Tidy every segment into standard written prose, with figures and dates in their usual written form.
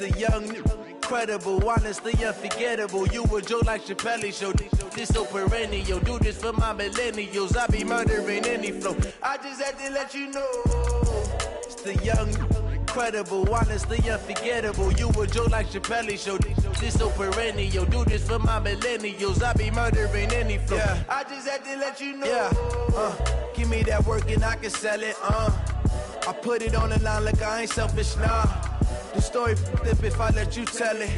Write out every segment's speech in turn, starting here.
the young, incredible, honestly unforgettable. You a joke like Chappelle Show. This so perennial. Do this for my millennials. I be murdering any flow. I just had to let you know. It's the young, incredible, honestly unforgettable. You a joke like Chappelle Show. This so perennial. Do this for my millennials. I be murdering any flow. Yeah. I just had to let you know. Yeah. Give me that work and I can sell it. I put it on the line like I ain't selfish, nah. The story flip if I let you tell it.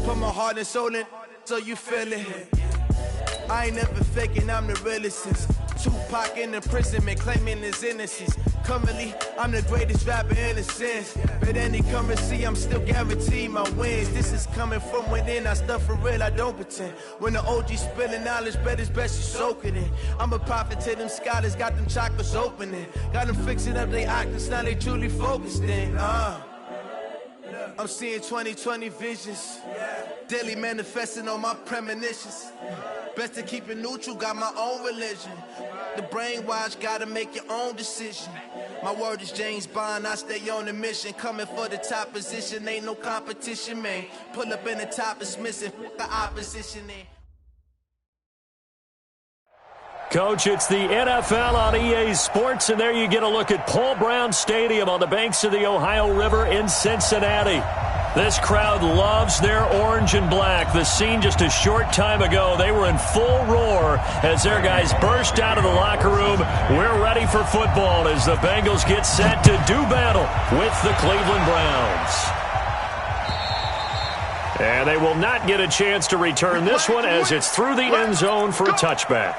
Put my heart and soul in so you feel it. I ain't never faking, I'm the realest since Tupac in imprisonment, claiming his innocence. Currently, I'm the greatest rapper in a sense. But any currency, I'm still guaranteed my wins. This is coming from within, I stuff for real, I don't pretend. When the OG spilling knowledge, bet it's best you soak it in. I'm a prophet to them scholars, got them chakras opening. Got them fixing up their octaves, now they truly focused in. I'm seeing 2020 visions. Daily manifesting on my premonitions. Best to keep it neutral, got my own religion. The brainwash, gotta make your own decision. My word is James Bond, I stay on a mission. Coming for the top position, ain't no competition, man. Pull up in the top, it's missing, the opposition in. Coach, it's the NFL on EA Sports, and there you get a look at Paul Brown Stadium on the banks of the Ohio River in Cincinnati. This crowd loves their orange and black. The scene just a short time ago, they were in full roar as their guys burst out of the locker room. We're ready for football as the Bengals get set to do battle with the Cleveland Browns. And they will not get a chance to return this one as it's through the end zone for a touchback.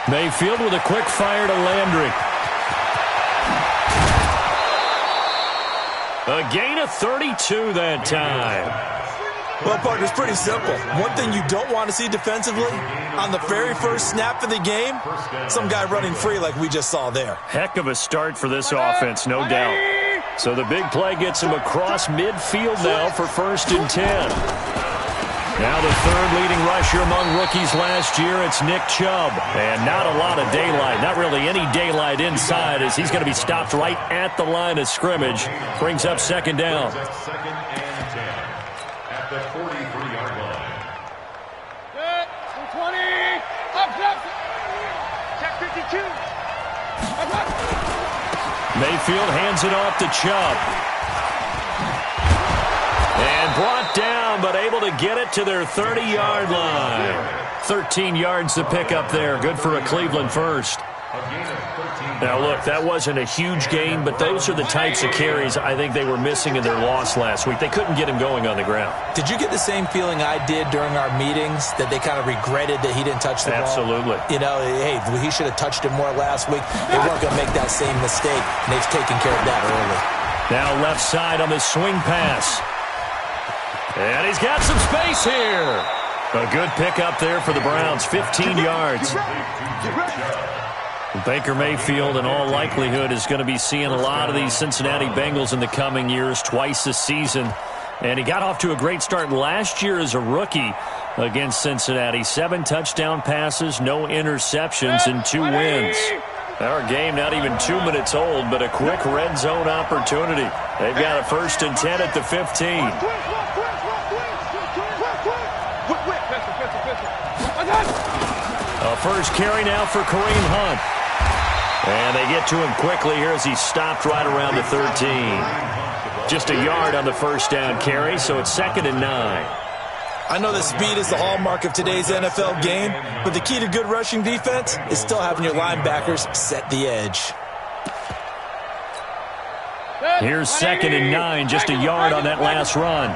Mayfield with a quick fire to Landry. A gain of 32 that time. Well, partner, it's pretty simple. One thing you don't want to see defensively, on the very first snap of the game, some guy running free like we just saw there. Heck of a start for this offense, no doubt. So the big play gets him across midfield now for 1st and 10. Now the third leading rusher among rookies last year, it's Nick Chubb. And not a lot of daylight, not really any daylight inside as he's going to be stopped right at the line of scrimmage. Brings up 2nd down. Second and 10 at the 43-yard line. Good. 20. Up. Check 52. Mayfield hands it off to Chubb. And brought down, but able to get it to their 30-yard line. 13 yards to pick up there. Good for a Cleveland first. Now, look, that wasn't a huge gain, but those are the types of carries I think they were missing in their loss last week. They couldn't get him going on the ground. Did you get the same feeling I did during our meetings, that they kind of regretted that he didn't touch the ball? Absolutely. You know, hey, he should have touched it more last week. They weren't going to make that same mistake, and they've taken care of that early. Now left side on the swing pass. And he's got some space here. A good pickup there for the Browns, 15 yards. Baker Mayfield, in all likelihood, is going to be seeing a lot of these Cincinnati Bengals in the coming years, twice this season. And he got off to a great start last year as a rookie against Cincinnati. 7 touchdown passes, no interceptions, and 2 wins. Our game not even 2 minutes old, but a quick red zone opportunity. They've got a 1st and 10 at the 15. A first carry now for Kareem Hunt. And they get to him quickly here as he's stopped right around the 13. Just a yard on the first down carry, so it's 2nd and 9. I know that speed is the hallmark of today's NFL game, but the key to good rushing defense is still having your linebackers set the edge. Here's 2nd and 9, just a yard on that last run.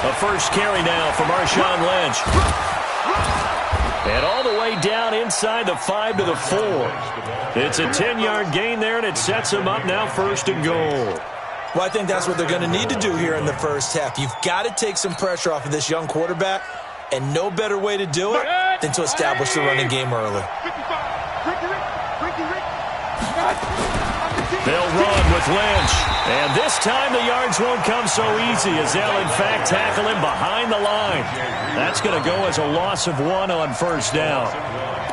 A first carry now for Marshawn Lynch. And all the way down inside the 5 to the 4. It's a 10-yard gain there, and it sets him up now 1st and goal. Well, I think that's what they're going to need to do here in the first half. You've got to take some pressure off of this young quarterback, and no better way to do it than to establish the running game early. They'll run with Lynch. And this time the yards won't come so easy as they'll, in fact, tackle him behind the line. That's going to go as a loss of 1 on first down.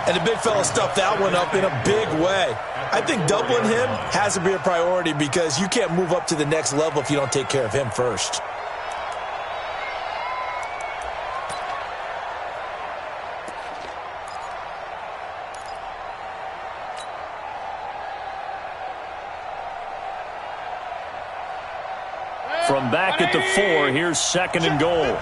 And the big fella stuffed that one up in a big way. I think doubling him has to be a priority because you can't move up to the next level if you don't take care of him first. From back at the 4, here's 2nd and goal.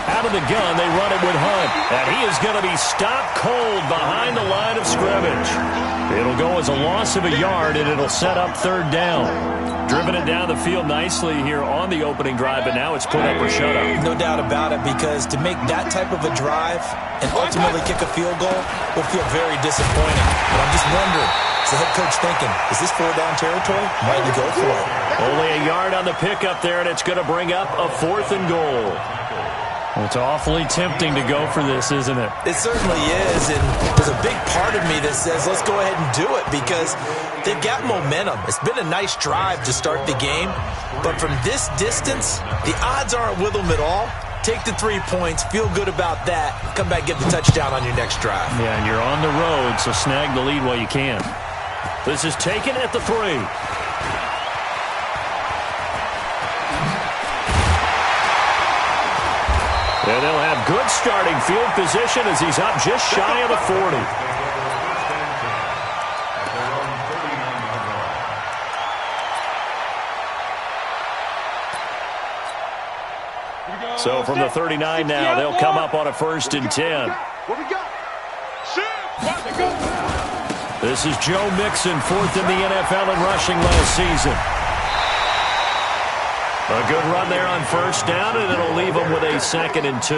Out of the gun, they run it with Hunt. And he is going to be stopped cold behind the line of scrimmage. It'll go as a loss of a yard, and it'll set up 3rd down. Driven it down the field nicely here on the opening drive, but now it's put up or shut up. No doubt about it, because to make that type of a drive and ultimately kick a field goal would feel very disappointing. But I'm just wondering, is the head coach thinking, is this 4-down territory? Might he go for it? Only a yard on the pickup there, and it's going to bring up a 4th and goal. Well, it's awfully tempting to go for this, isn't it? It certainly is, and there's a big part of me that says let's go ahead and do it because they've got momentum. It's been a nice drive to start the game, but from this distance, the odds aren't with them at all. Take the 3 points, feel good about that, come back get the touchdown on your next drive. Yeah, and you're on the road, so snag the lead while you can. This is taken at the 3. And they'll have good starting field position as he's up just shy of the 40. So from the 39 now, they'll come up on a 1st and 10. This is Joe Mixon, 4th in the NFL in rushing last season. A good run there on 1st down, and it'll leave them with a 2nd and 2.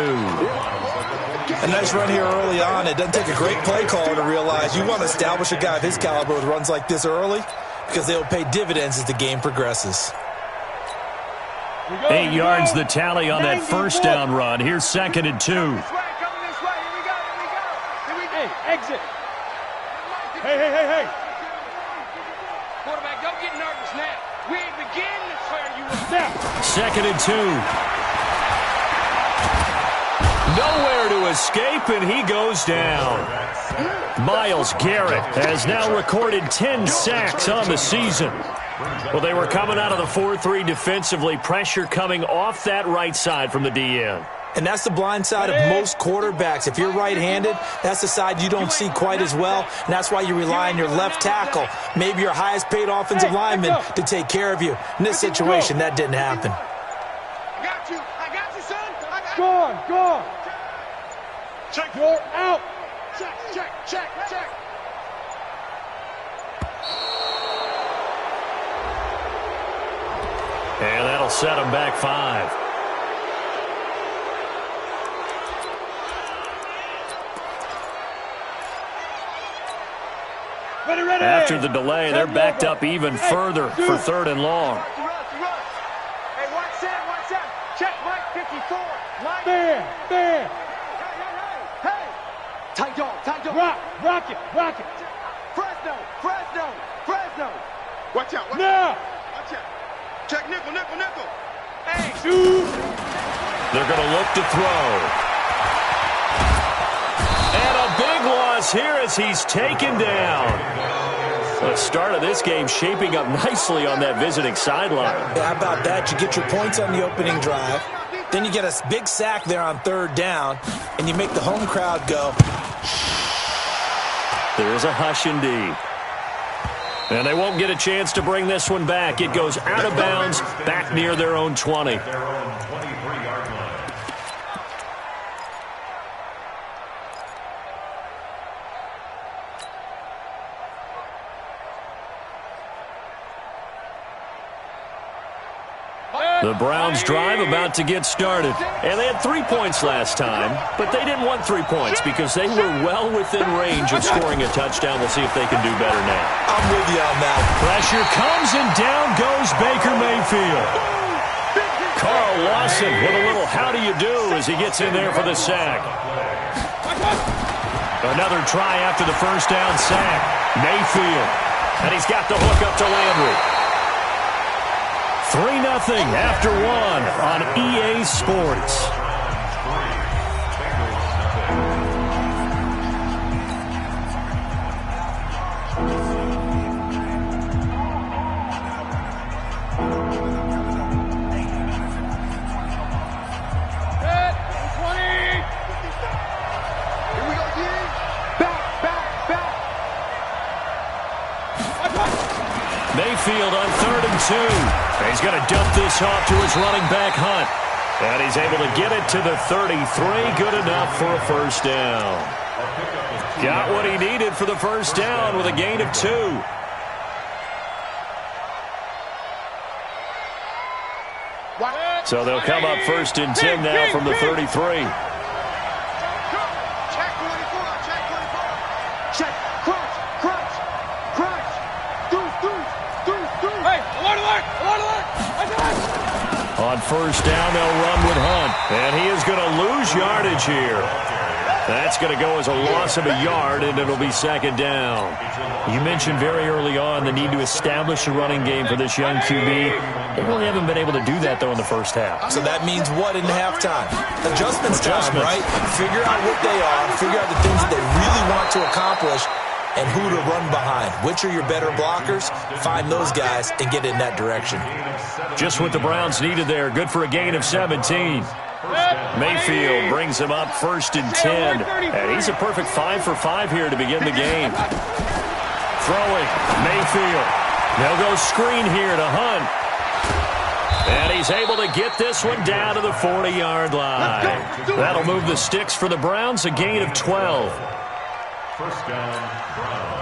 A nice run here early on. It doesn't take a great play caller to realize you want to establish a guy of his caliber with runs like this early because they'll pay dividends as the game progresses. 8 yards the tally on that 1st down run. Here's 2nd and 2. Hey, exit. Hey. Quarterback, don't get nervous now. We ain't beginning to tear you up now. 2nd and 2. Nowhere to escape, and he goes down. Myles Garrett has now recorded 10 sacks on the season. Well, they were coming out of the 4-3 defensively. Pressure coming off that right side from the DN. And that's the blind side of most quarterbacks. If you're right-handed, that's the side you don't see quite as well, and that's why you rely on your left tackle, maybe your highest-paid offensive lineman, to take care of you. In this situation, that didn't happen. I got you, son. Go on. Check. You're out. Check. And that'll set them back 5. Ready. After the delay, they're backed up even further for 3rd and long. Hey, watch that. Check, Mike 54. There. Hey. Tight dog. Rock it. Fresno. Watch out. Now. Watch out. Check, nickel. Hey. Shoot. They're going to look to throw. And a big loss here as he's taken down. The start of this game shaping up nicely on that visiting sideline. Yeah, how about that? You get your points on the opening drive. Then you get a big sack there on 3rd down, and you make the home crowd go. There is a hush indeed. And they won't get a chance to bring this one back. It goes out of bounds, back near their own 20. The Browns drive about to get started. And they had 3 points last time, but they didn't want 3 points because they were well within range of scoring a touchdown. We'll see if they can do better now. I'm with you on that. Pressure comes, and down goes Baker Mayfield. Carl Lawson with a little how do you do as he gets in there for the sack. Another try after the first down sack. Mayfield. And he's got the hook up to Landry. 3-0 after 1 on EA Sports. Mayfield on 3rd and 2. He's going to dump this off to his running back, Hunt. And he's able to get it to the 33. Good enough for a first down. Got what he needed for the first down with a gain of 2. So they'll come up 1st and 10 now from the 33. Check 24. Check. Crunch. Hey, alert. On first down, they'll run with Hunt. And he is going to lose yardage here. That's going to go as a loss of a yard, and it'll be 2nd down. You mentioned very early on the need to establish a running game for this young QB. They really haven't been able to do that, though, in the first half. So that means what in halftime? Adjustments time, right? Figure out what they are, figure out the things that they really want to accomplish, and who to run behind. Which are your better blockers? Find those guys and get in that direction. Just what the Browns needed there. Good for a gain of 17. Mayfield brings him up 1st and 10. And he's a perfect 5 for 5 here to begin the game. Throwing, Mayfield. They'll go screen here to Hunt. And he's able to get this one down to the 40-yard line. That'll move the sticks for the Browns, a gain of 12. First down.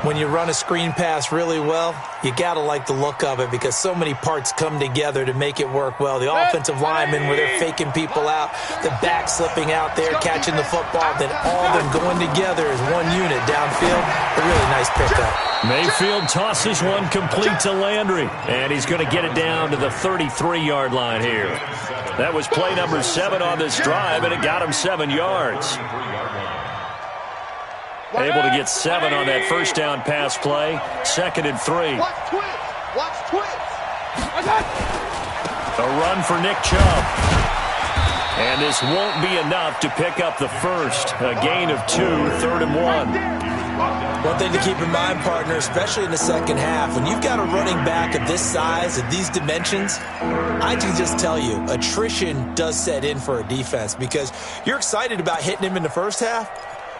When you run a screen pass really well, you got to like the look of it because so many parts come together to make it work well. The offensive linemen where they're faking people out, the back slipping out there, catching the football, then all of them going together as one unit downfield. A really nice pickup. Mayfield tosses one complete to Landry, and he's going to get it down to the 33-yard line here. That was play number 7 on this drive, and it got him 7 yards. Able to get 7 on that first down pass play. 2nd and 3. Watch twins. A run for Nick Chubb. And this won't be enough to pick up the first. A gain of 2, 3rd and 1. One thing to keep in mind, partner, especially in the second half, when you've got a running back of this size, of these dimensions, I can just tell you, attrition does set in for a defense because you're excited about hitting him in the first half.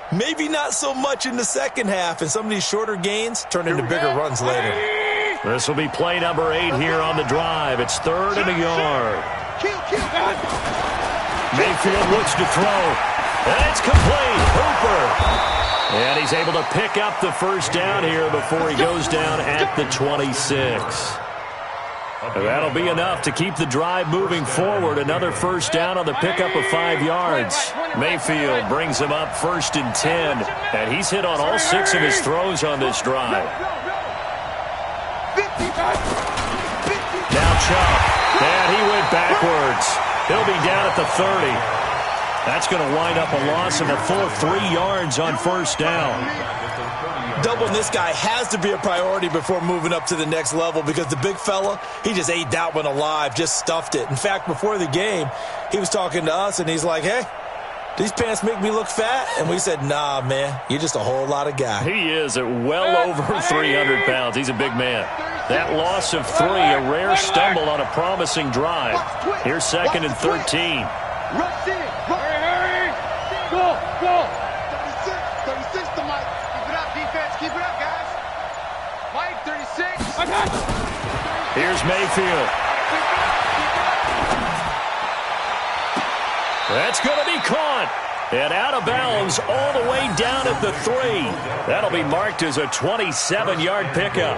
Maybe not so much in the second half, and some of these shorter gains turn into bigger runs later. This will be play number 8 here on the drive. It's 3rd and a yard. Mayfield looks to throw. And it's complete. Hooper. And he's able to pick up the first down here before he goes down at the 26. That'll be enough to keep the drive moving forward. Another first down on the pickup of 5 yards. Mayfield brings him up 1st and 10. And he's hit on all 6 of his throws on this drive. Now Chubb. And he went backwards. He'll be down at the 30. That's going to wind up a loss of a full 3 yards on first down. Doubling this guy has to be a priority before moving up to the next level because the big fella, he just ate that one alive, just stuffed it. In fact, before the game, he was talking to us, and he's like, hey, these pants make me look fat? And we said, nah, man, you're just a whole lot of guy. He is at well over 300 pounds. He's a big man. That loss of 3, a rare stumble on a promising drive. Here's 2nd and 13. Rush in. Hurry. Go. 36 to Mike. Keep it up, defense. Keep it up, guys. Mike, 36. Here's Mayfield. That's going to be caught. And out of bounds all the way down at the 3. That'll be marked as a 27-yard pickup.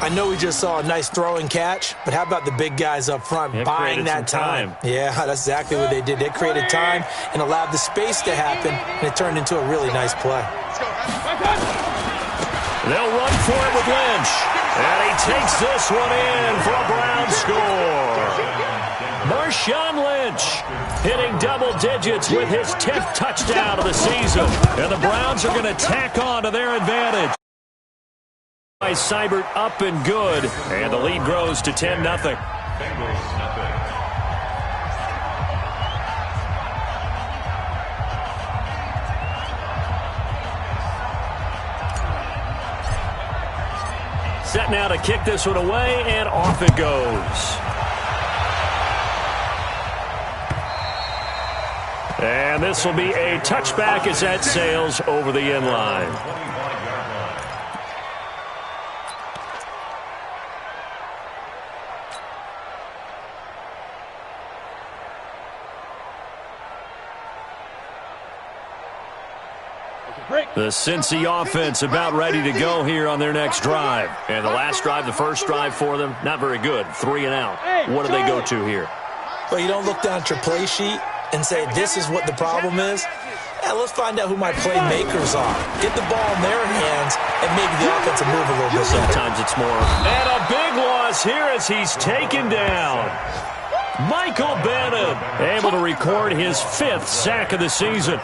I I know we just saw a nice throwing catch, but how about the big guys up front buying that time? Yeah, that's exactly what they did. They created time and allowed the space to happen, and it turned into a really nice play. They'll run for it with Lynch. And he takes this one in for a Brown score. Marshawn Lynch hitting double digits with his 10th touchdown of the season. And the Browns are going to tack on to their advantage. By Seibert up and good. And the lead grows to 10-0. Bengals nothing. Set now to kick this one away, and off it goes. And this will be a touchback as that sails over the end line. The Cincy offense about ready to go here on their next drive. And the last drive, the first drive for them, not very good. 3 and out. What do they go to here? Well, you don't look down at your play sheet and say, this is what the problem is. Yeah, let's find out who my playmakers are. Get the ball in their hands and maybe the offense will move a little bit better. Sometimes it's more. And a big loss here as he's taken down. Michael Bennett able to record his 5th sack of the season.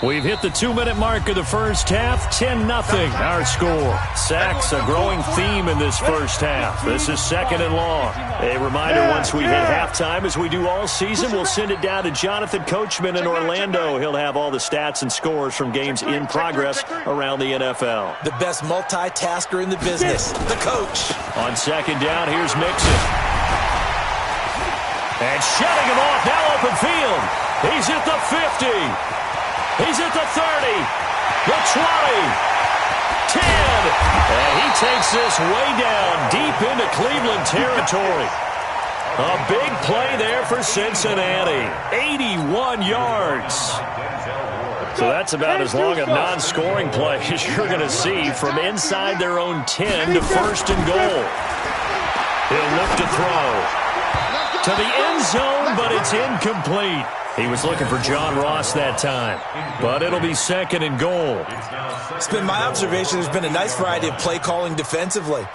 We've hit the 2-minute mark of the first half. 10-0 our score. Sacks a growing theme in this first half. This is 2nd and long. A reminder, once we hit halftime, as we do all season, we'll send it down to Jonathan Coachman in Orlando. He'll have all the stats and scores from games in progress around the NFL. The best multitasker in the business, the coach. On 2nd down, here's Mixon. And shutting him off, now open field. He's at the 50. He's at the 30, the 20, 10, and he takes this way down deep into Cleveland territory. A big play there for Cincinnati, 81 yards. So that's about as long a non-scoring play as you're going to see from inside their own 10 to 1st and goal. He'll look to throw to the end zone, but it's incomplete. He was looking for John Ross that time, but it'll be 2nd and goal. It's been my observation there's been a nice variety of play calling defensively.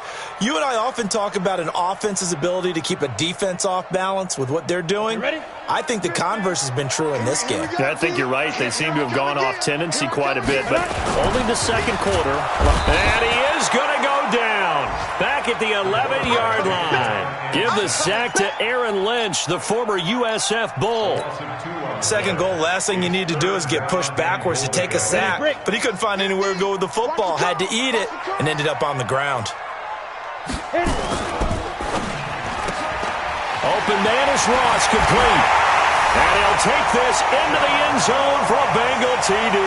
You and I often talk about an offense's ability to keep a defense off balance with what they're doing. I think the converse has been true in this game. I think you're right. They seem to have gone off tendency quite a bit, but only the 2nd quarter. And he is going to go down back at the 11-yard line. Give the sack to Aaron Lynch, the former USF Bull. 2nd goal, last thing you need to do is get pushed backwards to take a sack. But he couldn't find anywhere to go with the football. Had to eat it and ended up on the ground. Open man is Ross, complete. And he'll take this into the end zone for a Bengal TD.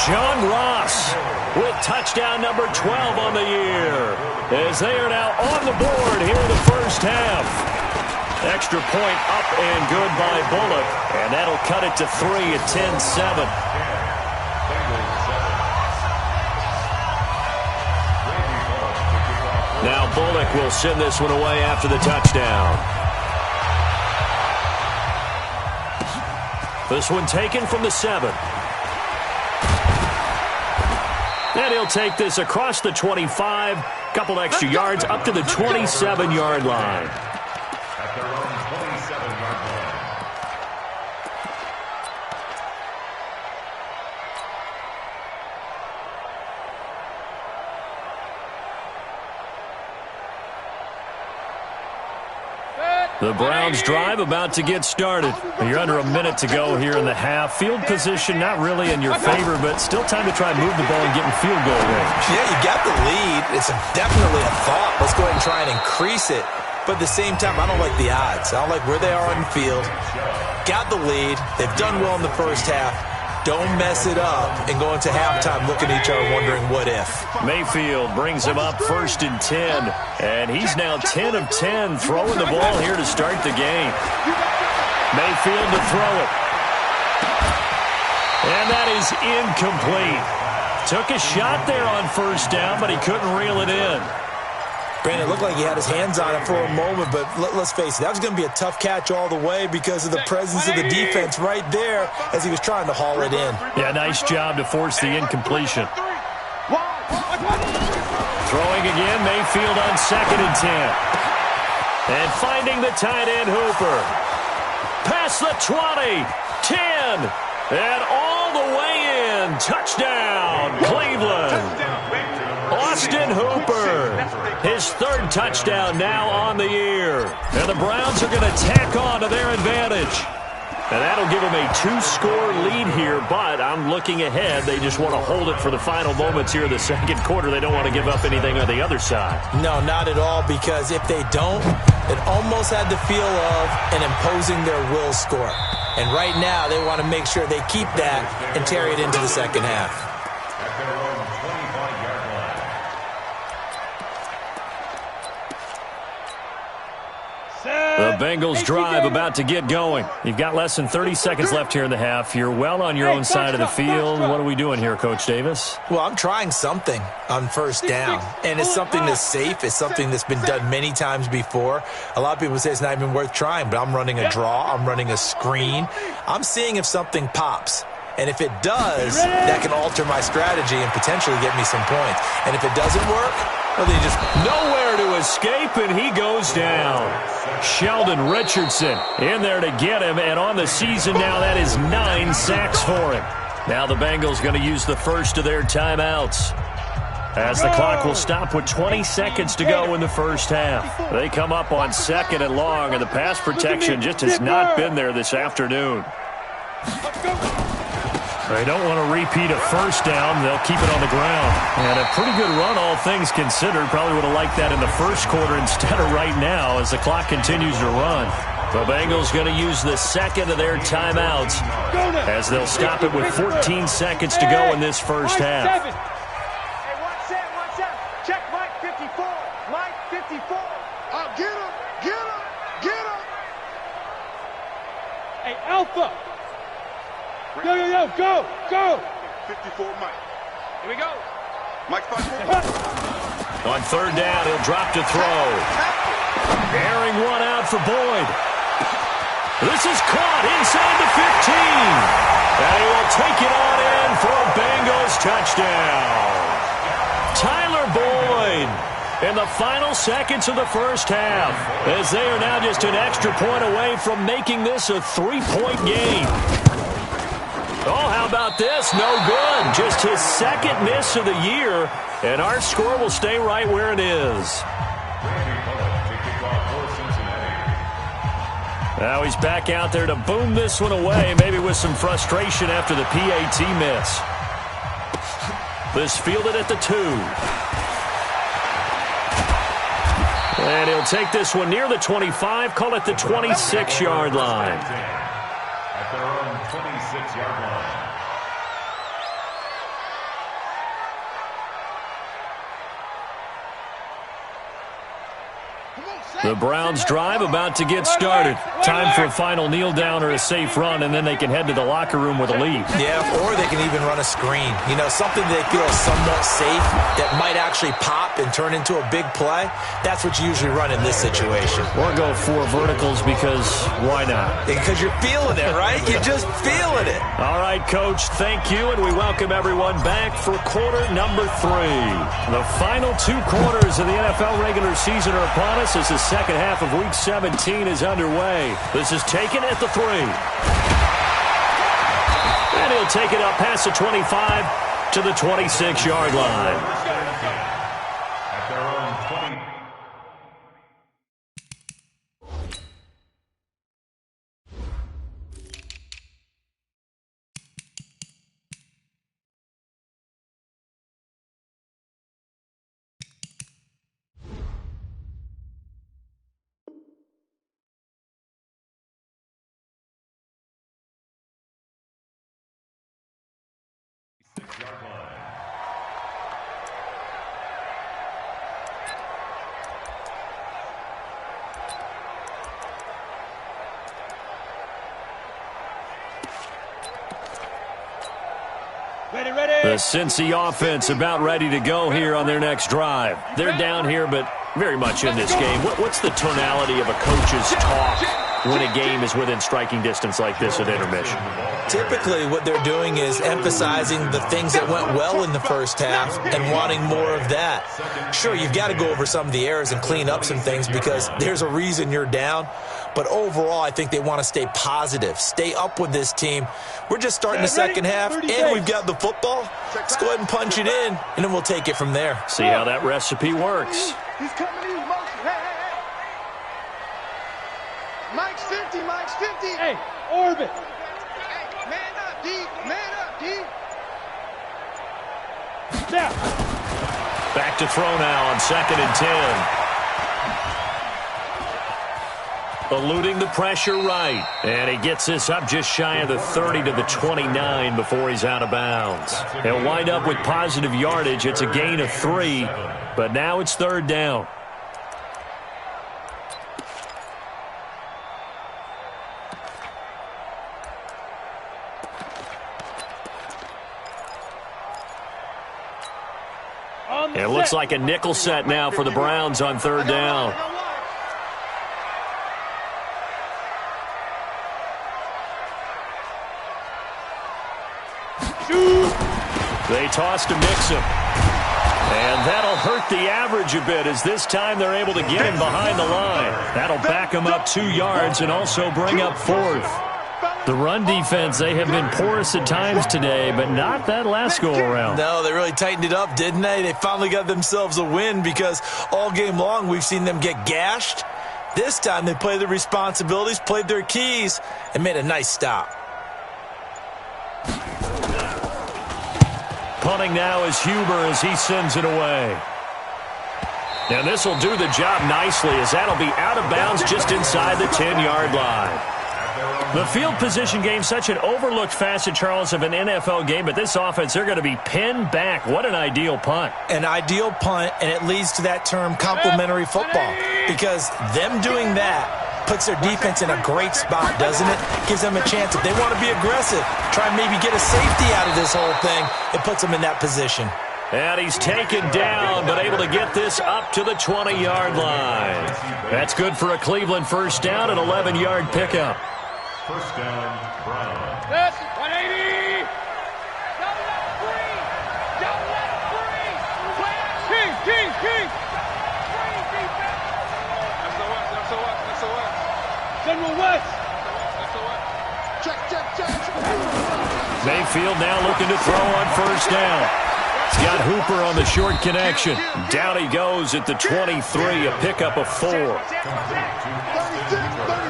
John Ross with touchdown number 12 on the year, as they are now on the board here in the first half. Extra point up and good by Bullock, and that'll cut it to 3 at 10-7. Now Bullock will send this one away after the touchdown. This one taken from the 7. And he'll take this across the 25, couple extra yards up to the 27-yard line. At their own 27-yard line. The Browns drive about to get started. You're under a minute to go here in the half. Field position not really in your favor, but still time to try and move the ball and get in field goal range. Yeah, you got the lead. It's definitely a thought. Let's go ahead and try and increase it. But at the same time, I don't like the odds. I don't like where they are on the field. Got the lead. They've done well in the first half. Don't mess it up and go into halftime looking at each other wondering what if. Mayfield brings him up 1st and 10, and he's now 10 of 10 throwing the ball here to start the game. Mayfield to throw it. And that is incomplete. Took a shot there on first down, but he couldn't reel it in. Brandon, it looked like he had his hands on it for a moment, but let's face it, that was going to be a tough catch all the way because of the presence of the defense right there as he was trying to haul it in. Yeah, nice job to force the incompletion. Throwing again, Mayfield on 2nd and 10. And finding the tight end Hooper. Past the 20, 10, and all the way in. Touchdown, Cleveland. Austin Hooper, his 3rd touchdown now on the year. And the Browns are going to tack on to their advantage. And that'll give them a 2-score lead here, but I'm looking ahead. They just want to hold it for the final moments here in the 2nd quarter. They don't want to give up anything on the other side. No, not at all, because if they don't, it almost had the feel of an imposing their will score. And right now, they want to make sure they keep that and carry it into the second half. The Bengals drive about to get going. You've got less than 30 seconds left here in the half. You're well on your own side of the field. What are we doing here, Coach Davis? Well, I'm trying something on first down, and it's something that's safe. It's something that's been done many times before. A lot of people say it's not even worth trying, but I'm running a draw. I'm running a screen. I'm seeing if something pops. And if it does, that can alter my strategy and potentially get me some points. And if it doesn't work, well, then just nowhere to escape, and he goes down. Sheldon Richardson in there to get him, and on the season now, that is 9 sacks for him. Now the Bengals going to use the first of their timeouts, as the clock will stop with 20 seconds to go in the first half. They come up on 2nd and long, and the pass protection just has not been there this afternoon. They don't want to repeat a first down. They'll keep it on the ground. And a pretty good run, all things considered. Probably would have liked that in the first quarter instead of right now as the clock continues to run. The Bengals going to use the 2nd of their timeouts as they'll stop it with 14 seconds to go in this first half. Hey, watch out. Check Mike 54. Mike 54. Oh, get him. Hey, Alpha. Yo, go. 54 Mike. Here we go. Mike 54. On 3rd down, he'll drop to throw. Airing one out for Boyd. This is caught inside the 15. And he will take it on in for a Bengals touchdown. Tyler Boyd in the final seconds of the first half, as they are now just an extra point away from making this a 3-point game. Oh, how about this? No good. Just his 2nd miss of the year, and our score will stay right where it is. Now he's back out there to boom this one away, maybe with some frustration after the PAT miss. This fielded at the 2. And he'll take this one near the 25, call it the 26-yard line. At their own 26-yard line. The Browns drive about to get started. Time for a final kneel down or a safe run, and then they can head to the locker room with a lead. Yeah, or they can even run a screen. You know, something they feel somewhat safe that might actually pop and turn into a big play. That's what you usually run in this situation. Or go 4 verticals because why not? Because you're feeling it, right? You're just feeling it. All right, Coach, thank you, and we welcome everyone back for quarter number 3. The final 2 quarters of the NFL regular season are upon us as the second half of Week 17 is underway. This is taken at the 3. And he'll take it up past the 25 to the 26-yard line. At their own 20. The Cincy offense about ready to go here on their next drive. They're down here, but very much in this game. What's the tonality of a coach's talk when a game is within striking distance like this at intermission? Typically, what they're doing is emphasizing the things that went well in the first half and wanting more of that. Sure, you've got to go over some of the errors and clean up some things because there's a reason you're down. But overall, I think they want to stay positive, stay up with this team. We're just starting the second half, and we've got the football. Let's go ahead and punch it in, and then we'll take it from there. See how that recipe works. He's coming to you, motion. Hey. Mike's 50, Mike's 50. Hey, orbit. Hey, man up, D. Man up, D. Step. Back to throw now on 2nd and 10. Eluding the pressure right. And he gets this up just shy of the 30 to the 29 before he's out of bounds. He'll wind up with positive yardage. It's a gain of 3, but now it's 3rd down. It looks like a nickel set now for the Browns on 3rd down. They toss to Mixon. And that'll hurt the average a bit as this time they're able to get him behind the line. That'll back him up 2 yards and also bring up 4th. The run defense, they have been porous at times today, but not that last go-around. No, they really tightened it up, didn't they? They finally got themselves a win because all game long we've seen them get gashed. This time they played their responsibilities, played their keys, and made a nice stop. Punting now is Huber as he sends it away. Now this will do the job nicely as that'll be out of bounds just inside the 10-yard line. The field position game, such an overlooked facet, Charles, of an NFL game, but this offense, they're going to be pinned back. What an ideal punt. An ideal punt, and it leads to that term complementary football because them doing that puts their defense in a great spot, doesn't it? Gives them a chance. If they want to be aggressive, try and maybe get a safety out of this whole thing, it puts them in that position. And he's taken down, but able to get this up to the 20-yard line. That's good for a Cleveland first down, an 11-yard pickup. First down, Browns. Yes, 180. Don't let it breathe. Don't let it breathe. King. Free defense. That's the what. General West. Check. Mayfield now looking to throw on first down. He's got Hooper on the short connection. Down he goes at the 23, a pickup of 4.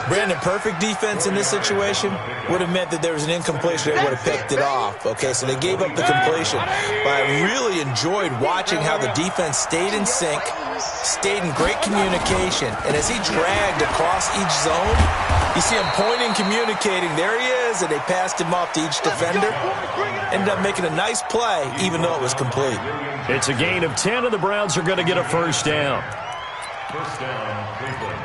Brandon, perfect defense in this situation would have meant that there was an incompletion that would have picked it off. Okay, so they gave up the completion. But I really enjoyed watching how the defense stayed in sync, stayed in great communication, and as he dragged across each zone, you see him pointing, communicating. There he is, and they passed him off to each defender. Ended up making a nice play, even though it was complete. It's a gain of 10, and the Browns are going to get a first down. First down, Cleveland.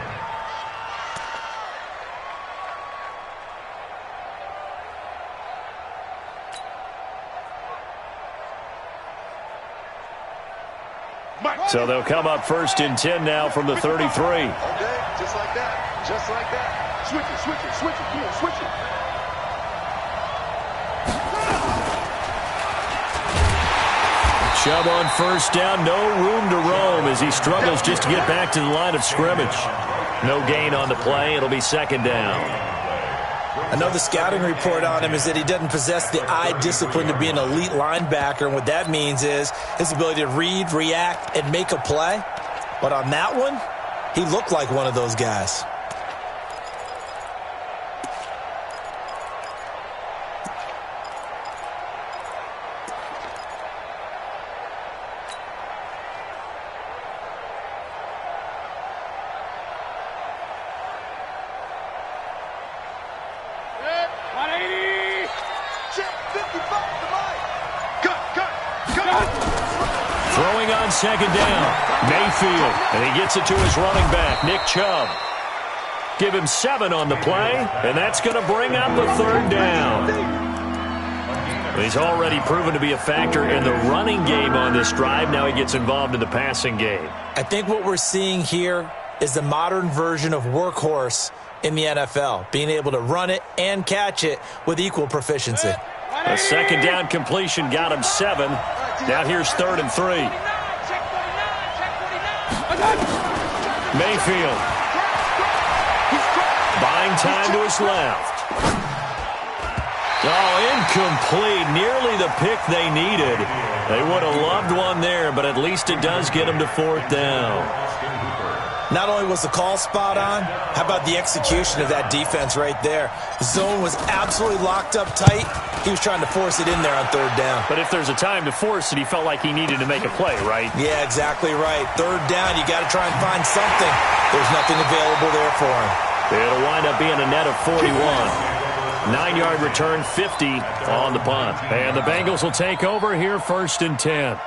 So they'll come up 1st and 10 now from the 33. Okay, just like that. Switch it. Come on, switch it. Chubb on first down, no room to roam as he struggles just to get back to the line of scrimmage. No gain on the play. It'll be 2nd down. I know the scouting report on him is that he doesn't possess the eye discipline to be an elite linebacker, and what that means is his ability to read, react, and make a play. But on that one, he looked like one of those guys. Throwing on 2nd down, Mayfield, and he gets it to his running back, Nick Chubb. Give him 7 on the play, and that's going to bring up the 3rd down. He's already proven to be a factor in the running game on this drive. Now he gets involved in the passing game. I think what we're seeing here is the modern version of workhorse in the NFL, being able to run it and catch it with equal proficiency. A second down completion got him 7. Now here's 3rd and 3. Mayfield. Buying time to his left. Oh, incomplete. Nearly the pick they needed. They would have loved one there, but at least it does get them to 4th down. Not only was the call spot on, how about the execution of that defense right there? The zone was absolutely locked up tight. He was trying to force it in there on 3rd down. But if there's a time to force it, he felt like he needed to make a play, right? Yeah, exactly right. 3rd down, you got to try and find something. There's nothing available there for him. It'll wind up being a net of 41. 9-yard return, 50 on the punt. And the Bengals will take over here, 1st and 10.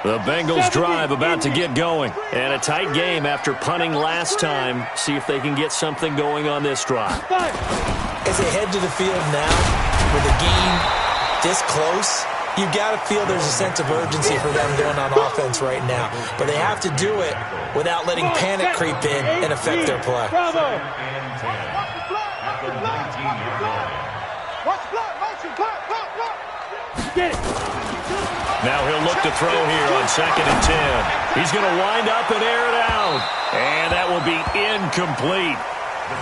The Bengals drive about to get going. And a tight game after punting last time. See if they can get something going on this drive. As they head to the field now, with the game this close, you've got to feel there's a sense of urgency for them going on offense right now. But they have to do it without letting panic creep in and affect their play. Get it. Now he'll look to throw here on 2nd and 10. He's going to wind up and air it out. And that will be incomplete.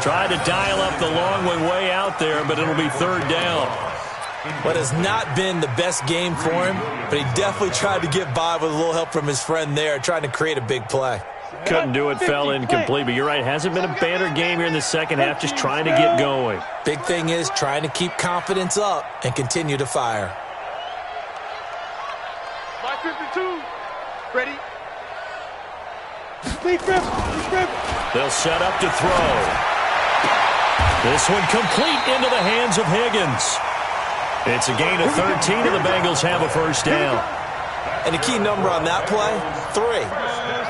Tried to dial up the long one way out there, but it'll be 3rd down. What has not been the best game for him, but he definitely tried to get by with a little help from his friend there, trying to create a big play. Couldn't do it, fell incomplete, but you're right. Hasn't been a banner game here in the second half, just trying to get going. Big thing is trying to keep confidence up and continue to fire. 52. Ready? They'll set up to throw. This one complete into the hands of Higgins. It's a gain of 13, and the Bengals have a 1st down. And the key number on that play, 3.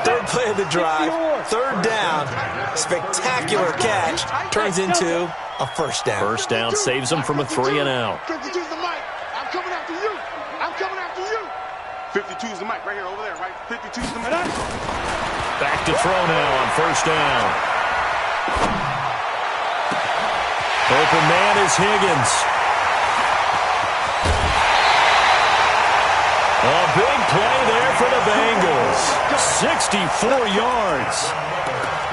3rd play of the drive, 3rd down, spectacular catch, turns into a 1st down. 1st down saves them from a 3 and out. 52's the mic. I'm coming after you. I'm coming after you. 52's the mic right here over there, right? 52's the mic. Back to throw now on 1st down. Open man is Higgins. A big play there for the Bengals. 64 yards.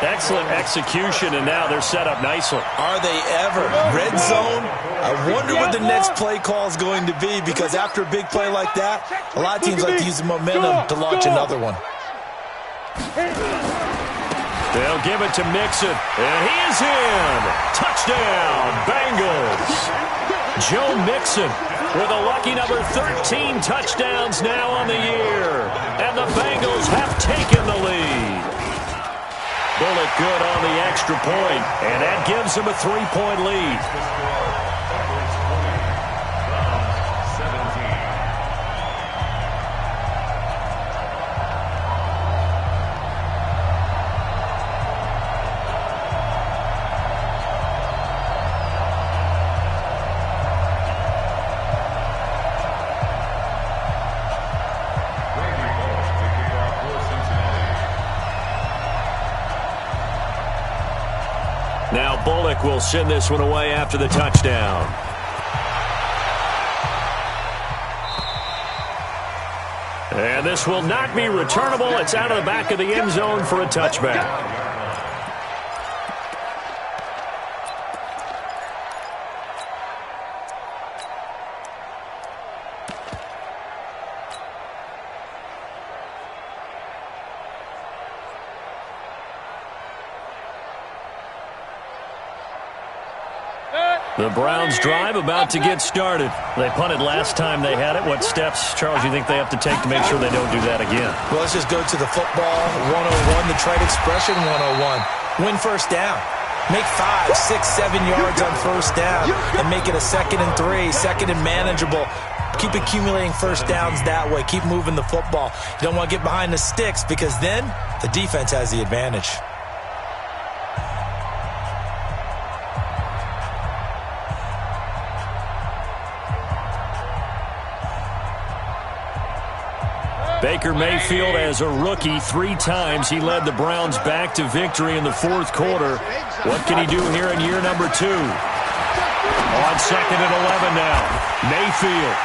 Excellent execution, and now they're set up nicely. Are they ever? Red zone? I wonder what the next play call is going to be, because after a big play like that, a lot of teams like to use the momentum to launch another one. They'll give it to Mixon, and he is in. Touchdown, Bengals. Joe Mixon with a lucky number 13 touchdowns now on the year. And the Bengals have taken the lead. Bullock good on the extra point, and that gives them a 3-point lead. Now Bullock will send this one away after the touchdown. And this will not be returnable. It's out of the back of the end zone for a touchback. The Browns drive about to get started. They punted last time they had it. What steps, Charles, you think they have to take to make sure they don't do that again? Well, let's just go to the football 101, the trade expression 101. Win 1st down. Make 5, 6, 7 yards on 1st down and make it a 2nd and 3, 2nd and manageable. Keep accumulating 1st downs that way. Keep moving the football. You don't want to get behind the sticks, because then the defense has the advantage. Baker Mayfield, as a rookie, 3 times he led the Browns back to victory in the fourth quarter. What can he do here in year number 2? On 2nd and 11 now. Mayfield.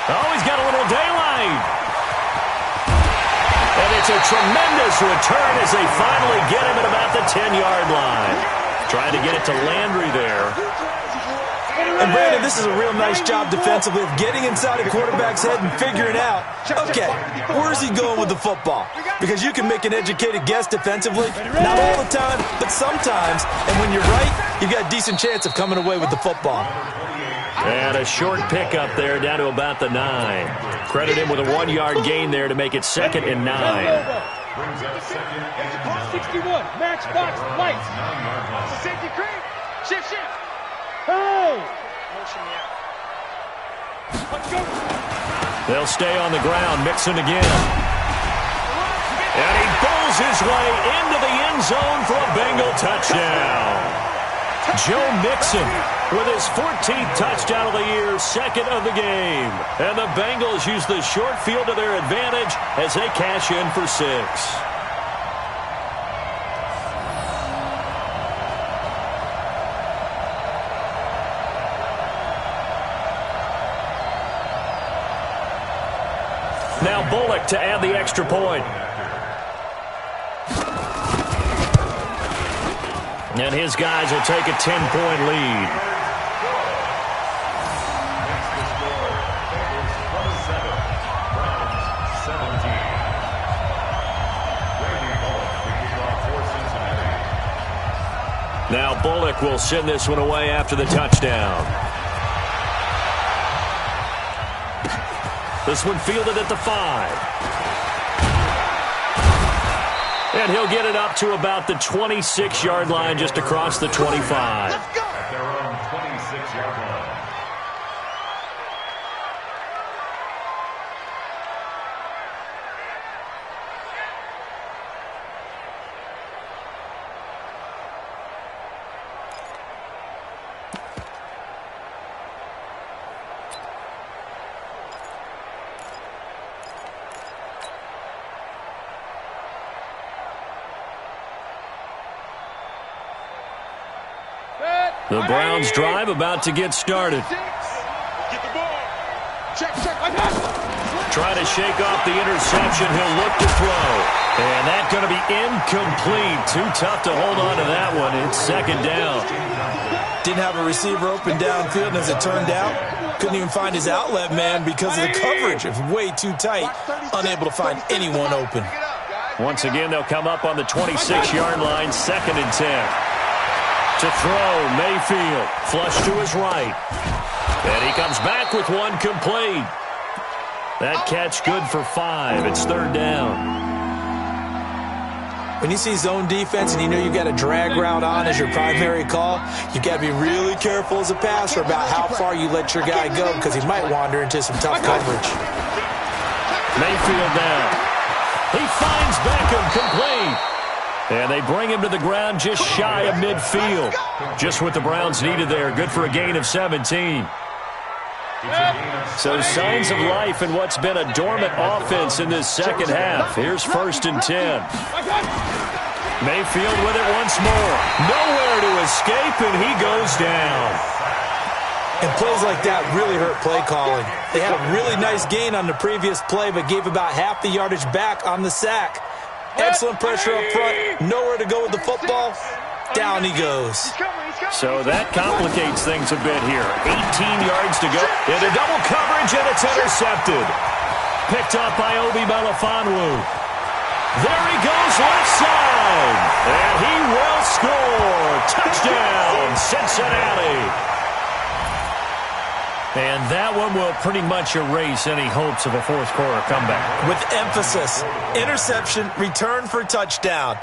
Oh, he's got a little daylight. And it's a tremendous return as they finally get him at about the 10-yard line. Trying to get it to Landry there. And Brandon, this is a real nice job defensively of getting inside a quarterback's head and figuring out, okay, where's he going with the football? Because you can make an educated guess defensively, not all the time, but sometimes. And when you're right, you've got a decent chance of coming away with the football. And a short pickup there down to about the 9. Credit him with a 1-yard gain there to make it 2nd and 9. Brings up 2nd and 61, match box, lights. Safety creep. Shift. Hey! They'll stay on the ground. Mixon again. And he bowls his way into the end zone for a Bengal touchdown. Joe Mixon with his 14th touchdown of the year, 2nd of the game. And the Bengals use the short field to their advantage as they cash in for 6. Now Bullock to add the extra point. And his guys will take a 10-point lead. Now Bullock will send this one away after the touchdown. This one fielded at the 5. And he'll get it up to about the 26-yard line, just across the 25. at their own 26-yard line. The Browns drive about to get started. Get the ball. Check. Trying to shake off the interception. He'll look to throw. And that's going to be incomplete. Too tough to hold on to that one. It's 2nd down. Didn't have a receiver open downfield, and as it turned out, couldn't even find his outlet man because of the coverage. It was way too tight, unable to find anyone open. Once again, they'll come up on the 26-yard line, 2nd and 10. To throw, Mayfield, flush to his right. And he comes back with one complete. That catch good for 5. It's 3rd down. When you see zone defense and you know you've got a drag route on as your primary call, you've got to be really careful as a passer about how far you let your guy go because he might wander into some tough coverage. Mayfield down. He finds Beckham complete. And they bring him to the ground just shy of midfield. Just what the Browns needed there. Good for a gain of 17. So signs of life in what's been a dormant offense in this second half. Here's 1st and 10. Mayfield with it once more. Nowhere to escape, and he goes down. And plays like that really hurt play calling. They had a really nice gain on the previous play, but gave about half the yardage back on the sack. Excellent pressure up front. Nowhere to go with the football. Down he goes. So that complicates things a bit here. 18 yards to go. Into double coverage, and it's intercepted. Picked up by Obi Melifonwu. There he goes, left side. And he will score. Touchdown, Cincinnati. And that one will pretty much erase any hopes of a fourth quarter comeback. With emphasis, interception, return for touchdown.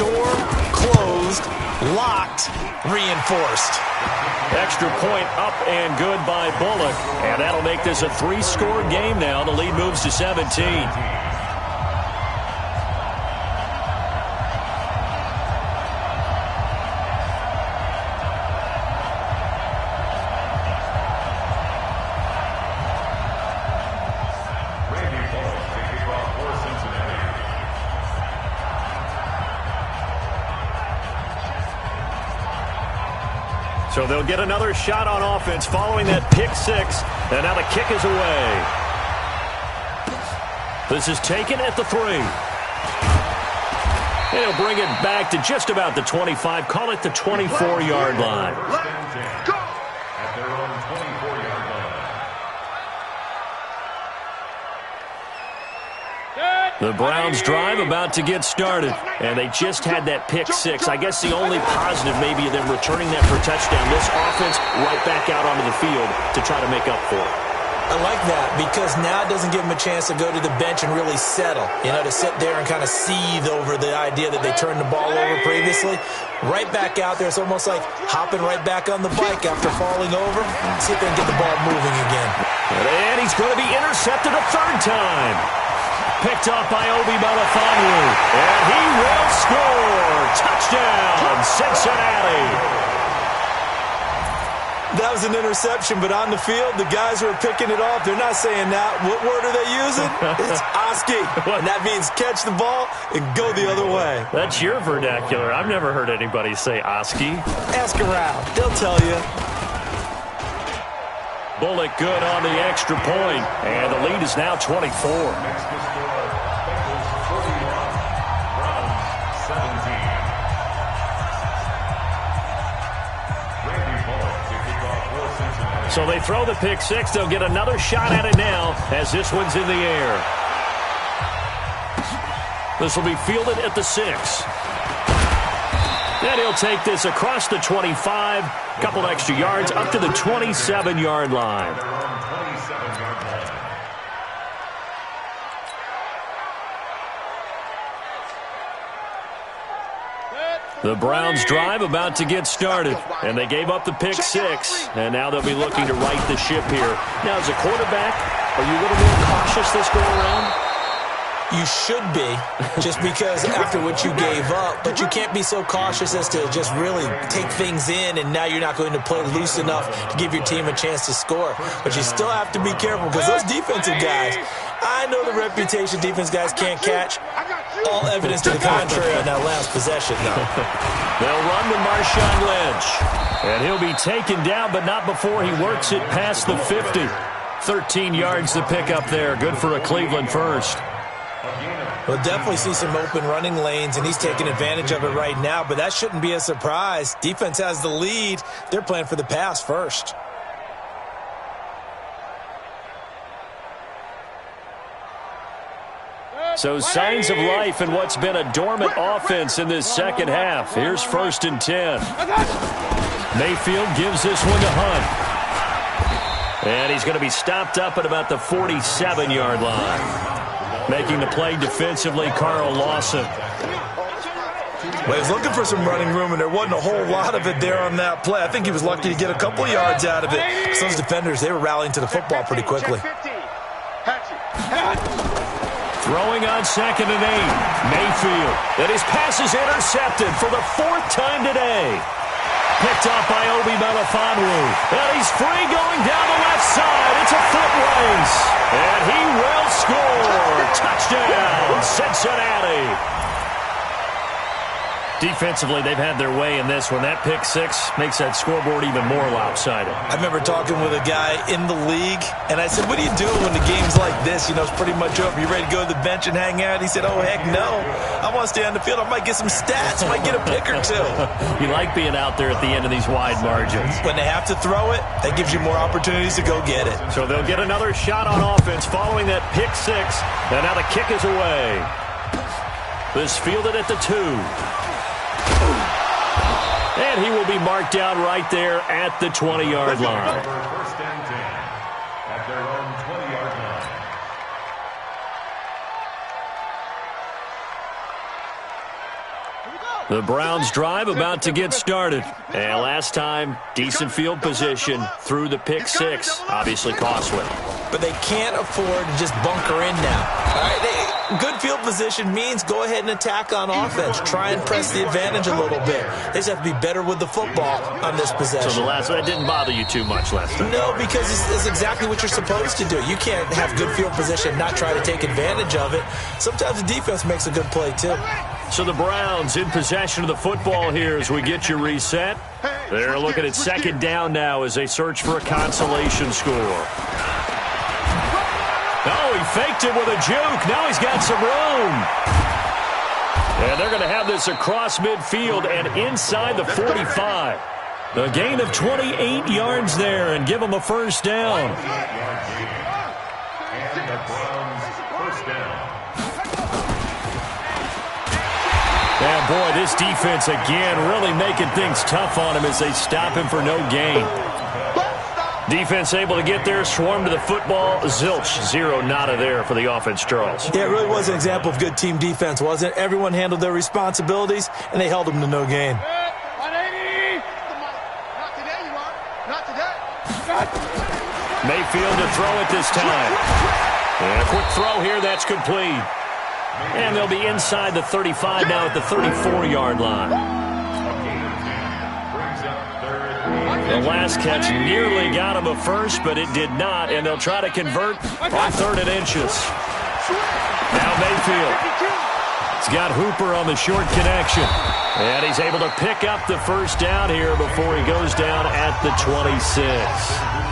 Door closed, locked, reinforced. Extra point up and good by Bullock. And that'll make this a 3-score game now. The lead moves to 17. So they'll get another shot on offense following that pick six. And now the kick is away. This is taken at the 3. And he'll bring it back to just about the 25. Call it the 24-yard line. At their own 24-yard line. The Browns drive about to get started, and they just had that pick six. I guess the only positive maybe of them returning that for a touchdown. This offense right back out onto the field to try to make up for it. I like that because now it doesn't give them a chance to go to the bench and really settle, to sit there and kind of seethe over the idea that they turned the ball over previously. Right back out there. It's almost like hopping right back on the bike after falling over. See if they can get the ball moving again. And he's going to be intercepted a third time. Picked off by Obi Melifonwu. And he will score. Touchdown, Cincinnati. That was an interception, but on the field, the guys who are picking it off, they're not saying that. What word are they using? It's Oski. And that means catch the ball and go the other way. That's your vernacular. I've never heard anybody say Oski. Ask around. They'll tell you. Bullock good on the extra point, and the lead is now 24. Next to score, Bengals 41, Browns 17. Randy Bullock to kick off for Cincinnati. So they throw the pick six. They'll get another shot at it now as this one's in the air. This will be fielded at the 6. And he'll take this across the 25, couple extra yards, up to the 27-yard line. The Browns drive about to get started, and they gave up the pick six, and now they'll be looking to right the ship here. Now, as a quarterback, are you a little more cautious this go around? You should be, just because after what you gave up. But you can't be so cautious as to just really take things in, and now you're not going to play loose enough to give your team a chance to score. But you still have to be careful because those defensive guys, I know the reputation defense guys can't catch. All evidence to the contrary on that last possession, though. They'll run with Marshawn Lynch. And he'll be taken down, but not before he works it past the 50. 13 yards to pick up there. Good for a Cleveland first. We'll definitely see some open running lanes, and he's taking advantage of it right now, but that shouldn't be a surprise. Defense has the lead. They're playing for the pass first. So signs of life in what's been a dormant offense in this second half. Here's 1st and 10. Mayfield gives this one to Hunt. And he's going to be stopped up at about the 47-yard line. Making the play defensively, Carl Lawson. Well, he was looking for some running room, and there wasn't a whole lot of it there on that play. I think he was lucky to get a couple of yards out of it. Because those defenders, they were rallying to the football pretty quickly. Throwing on 2nd and 8. Mayfield. And his pass is intercepted for the 4th time today. Picked off by Obi Melifonwu. And he's free going down the left side. It's a foot race. And he will score. Touchdown, Cincinnati. Defensively, they've had their way in this one. That pick six makes that scoreboard even more lopsided. I remember talking with a guy in the league, and I said, what do you do when the game's like this? You know, it's pretty much over. You ready to go to the bench and hang out? He said, oh, heck no. I want to stay on the field. I might get some stats. I might get a pick or two. You like being out there at the end of these wide margins. When they have to throw it, that gives you more opportunities to go get it. So they'll get another shot on offense following that pick six. And now the kick is away. This fielded at the 2. And he will be marked down right there at the 20-yard line. First and 10 at their own 20-yard line. The Browns drive about to get started. And last time, decent field position through the pick six. Obviously costly. But they can't afford to just bunker in now. All right, good field position means go ahead and attack on offense. Try and press the advantage a little bit. They just have to be better with the football on this possession. So that didn't bother you too much last time? No, because it's exactly what you're supposed to do. You can't have good field position and not try to take advantage of it. Sometimes the defense makes a good play, too. So the Browns in possession of the football here as we get your reset. They're looking at second down now as they search for a consolation score. Oh, he faked it with a juke. Now he's got some room. And they're going to have this across midfield and inside the 45. A gain of 28 yards there and give them a first down. And the Browns first down. Yeah, boy, this defense again really making things tough on him as they stop him for no gain. Defense able to get there, swarm to the football. Zilch, zero, nada there for the offense, Charles. Yeah, it really was an example of good team defense, wasn't it? Everyone handled their responsibilities, and they held them to no gain. 180. Not today, you are. Not today. Mayfield to throw it this time. And a quick throw here, that's complete. And they'll be inside the 35 now at the 34-yard line. The last catch nearly got him a first, but it did not, and they'll try to convert on 3rd and inches. Now Mayfield. He's got Hooper on the short connection. And he's able to pick up the first down here before he goes down at the 26.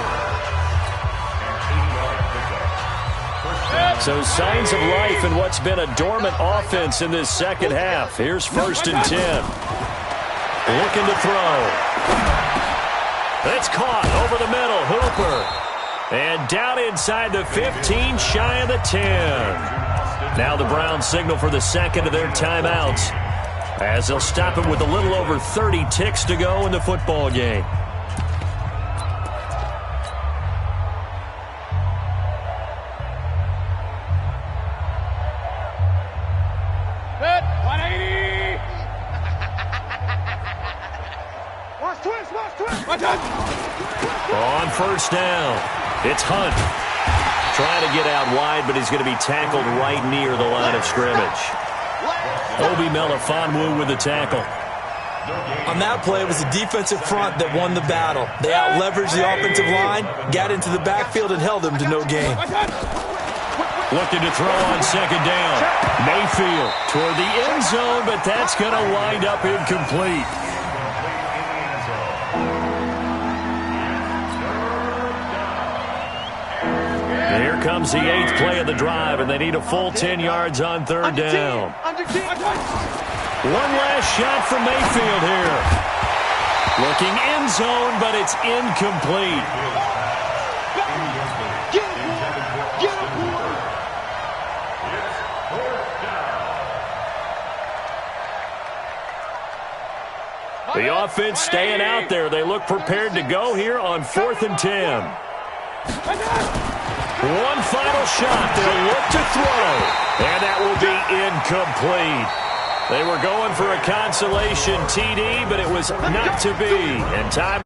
So signs of life in what's been a dormant offense in this second half. Here's 1st and 10. Looking to throw. It's caught over the middle. Hooper. And down inside the 15, shy of the 10. Now the Browns signal for the second of their timeouts as they'll stop it with a little over 30 ticks to go in the football game. On first down, it's Hunt. Trying to get out wide, but he's going to be tackled right near the line of scrimmage. Obi Melifonwu with the tackle. On that play, it was the defensive front that won the battle. They out-leveraged the offensive line, got into the backfield, and held them to no gain. Looking to throw on second down. Mayfield toward the end zone, but that's going to wind up incomplete. Here comes the 8th play of the drive, and they need a full 10 yards on 3rd down. One last shot from Mayfield here. Looking end zone, but it's incomplete. The offense staying out there. They look prepared to go here on 4th and 10. One final shot. They'll look to throw. And that will be incomplete. They were going for a consolation TD, but it was not to be. And time